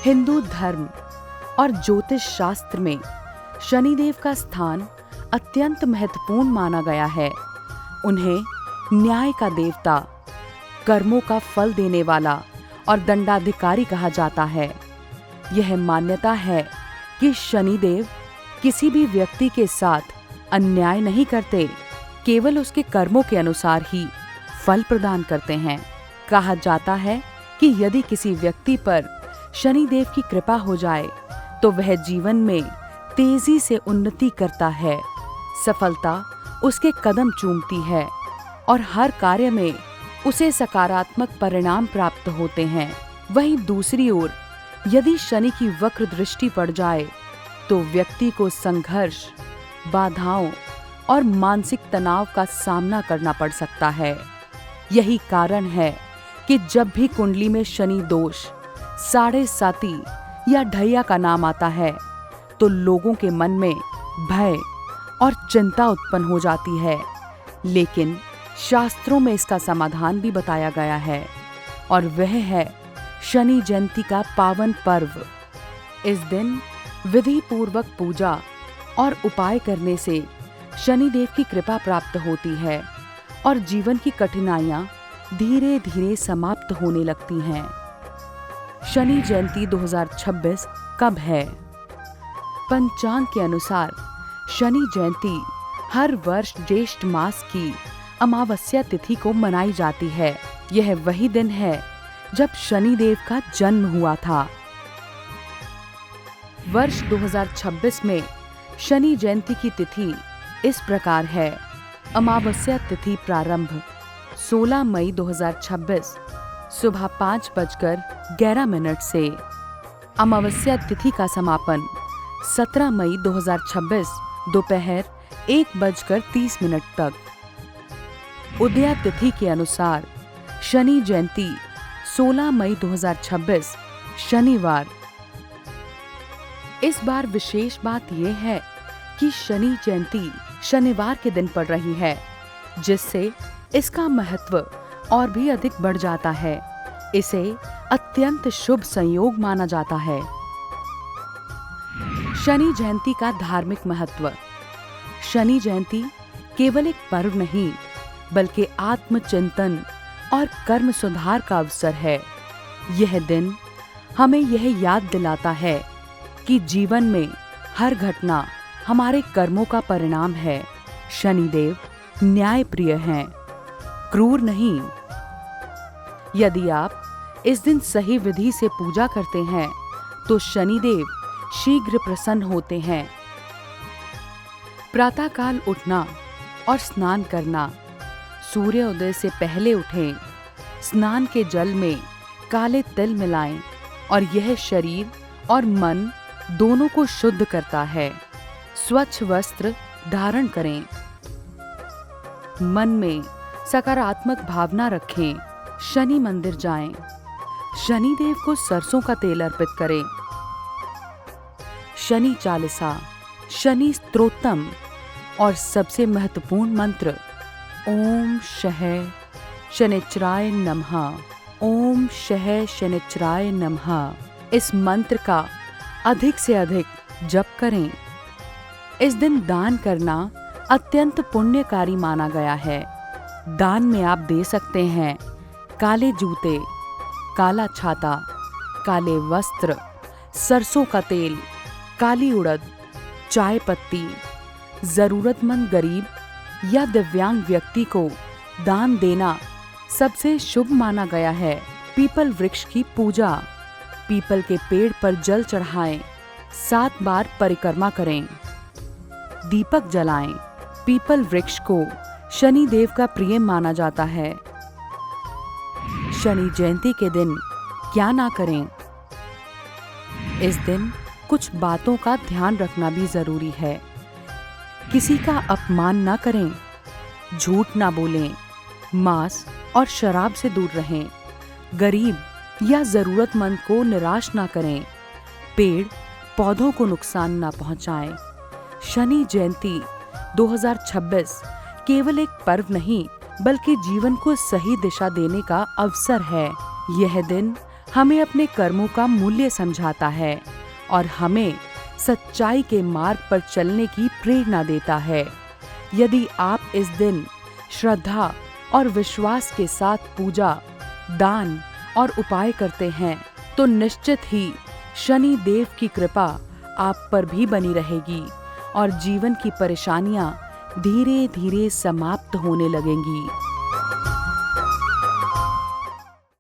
हिंदू धर्म और ज्योतिष शास्त्र में शनिदेव का स्थान अत्यंत महत्वपूर्ण माना गया है। उन्हें न्याय का देवता, कर्मों का फल देने वाला और दंडाधिकारी कहा जाता है। यह मान्यता है कि शनिदेव किसी भी व्यक्ति के साथ अन्याय नहीं करते, केवल उसके कर्मों के अनुसार ही फल प्रदान करते हैं। कहा जाता है कि यदि किसी व्यक्ति पर शनिदेव की कृपा हो जाए तो वह जीवन में तेजी से उन्नति करता है, सफलता उसके कदम चूमती है और हर कार्य में उसे सकारात्मक परिणाम प्राप्त होते हैं। वहीं दूसरी ओर यदि शनि की वक्र दृष्टि पड़ जाए तो व्यक्ति को संघर्ष, बाधाओं और मानसिक तनाव का सामना करना पड़ सकता है। यही कारण है कि जब भी कुंडली में शनि दोष, साढ़े साती या ढैया का नाम आता है तो लोगों के मन में भय और चिंता उत्पन्न हो जाती है। लेकिन शास्त्रों में इसका समाधान भी बताया गया है और वह है शनि जयंती का पावन पर्व। इस दिन विधि पूर्वक पूजा और उपाय करने से शनिदेव की कृपा प्राप्त होती है और जीवन की कठिनाइयां धीरे धीरे समाप्त होने लगती हैं। शनि जयंती 2026 कब है? पंचांग के अनुसार शनि जयंती हर वर्ष ज्येष्ठ मास की अमावस्या तिथि को मनाई जाती है। यह वही दिन है जब शनिदेव का जन्म हुआ था। वर्ष 2026 में शनि जयंती की तिथि इस प्रकार है। अमावस्या तिथि प्रारंभ 16 मई 2026 सुबह 5:11 से। अमावस्या तिथि का समापन 17 मई 2026 दोपहर 1:30 तक। उदया तिथि के अनुसार शनि जयंती 16 मई 2026 शनिवार। इस बार विशेष बात यह है कि शनि जयंती शनिवार के दिन पड़ रही है, जिससे इसका महत्व और भी अधिक बढ़ जाता है। इसे अत्यंत शुभ संयोग माना जाता है। शनि जयंती का धार्मिक महत्व। शनि जयंती केवल एक पर्व नहीं बल्कि आत्मचिंतन और कर्म सुधार का अवसर है। यह दिन हमें यह याद दिलाता है कि जीवन में हर घटना हमारे कर्मों का परिणाम है। शनिदेव न्याय प्रिय हैं, क्रूर नहीं। यदि आप इस दिन सही विधि से पूजा करते हैं तो शनिदेव शीघ्र प्रसन्न होते हैं। प्रातःकाल उठना और स्नान करना। सूर्योदय से पहले उठें, स्नान के जल में काले तिल मिलाएं और यह शरीर और मन दोनों को शुद्ध करता है। स्वच्छ वस्त्र धारण करें। मन में सकारात्मक भावना रखें। शनि मंदिर जाएं। शनिदेव को सरसों का तेल अर्पित करें। शनि चालीसा, शनि स्तोत्रम और सबसे महत्वपूर्ण मंत्र ओम शः शनिश्चराय नमः, ओम शः शनिश्चराय नमः। इस मंत्र का अधिक से अधिक जप करें। इस दिन दान करना अत्यंत पुण्यकारी माना गया है। दान में आप दे सकते हैं काले जूते, काला छाता, काले वस्त्र, सरसों का तेल, काली उड़द, चाय पत्ती। जरूरतमंद गरीब या दिव्यांग व्यक्ति को दान देना सबसे शुभ माना गया है। पीपल वृक्ष की पूजा। पीपल के पेड़ पर जल चढ़ाएं। 7 बार परिक्रमा करें। दीपक जलाएं। पीपल वृक्ष को शनि देव का प्रिय माना जाता है। शनि जयंती के दिन क्या ना करें? इस दिन कुछ बातों का ध्यान रखना भी जरूरी है। किसी का अपमान ना करें, झूठ ना बोलें, मांस और शराब से दूर रहें, गरीब या जरूरतमंद को निराश ना करें, पेड़ पौधों को नुकसान ना पहुंचाएं। शनि जयंती 2026 केवल एक पर्व नहीं बल्कि जीवन को सही दिशा देने का अवसर है। यह दिन हमें अपने कर्मों का मूल्य समझाता है और हमें सच्चाई के मार्ग पर चलने की प्रेरणा देता है। यदि आप इस दिन श्रद्धा और विश्वास के साथ पूजा, दान और उपाय करते हैं तो निश्चित ही शनि देव की कृपा आप पर भी बनी रहेगी और जीवन की परेशानियां धीरे धीरे समाप्त होने लगेंगी।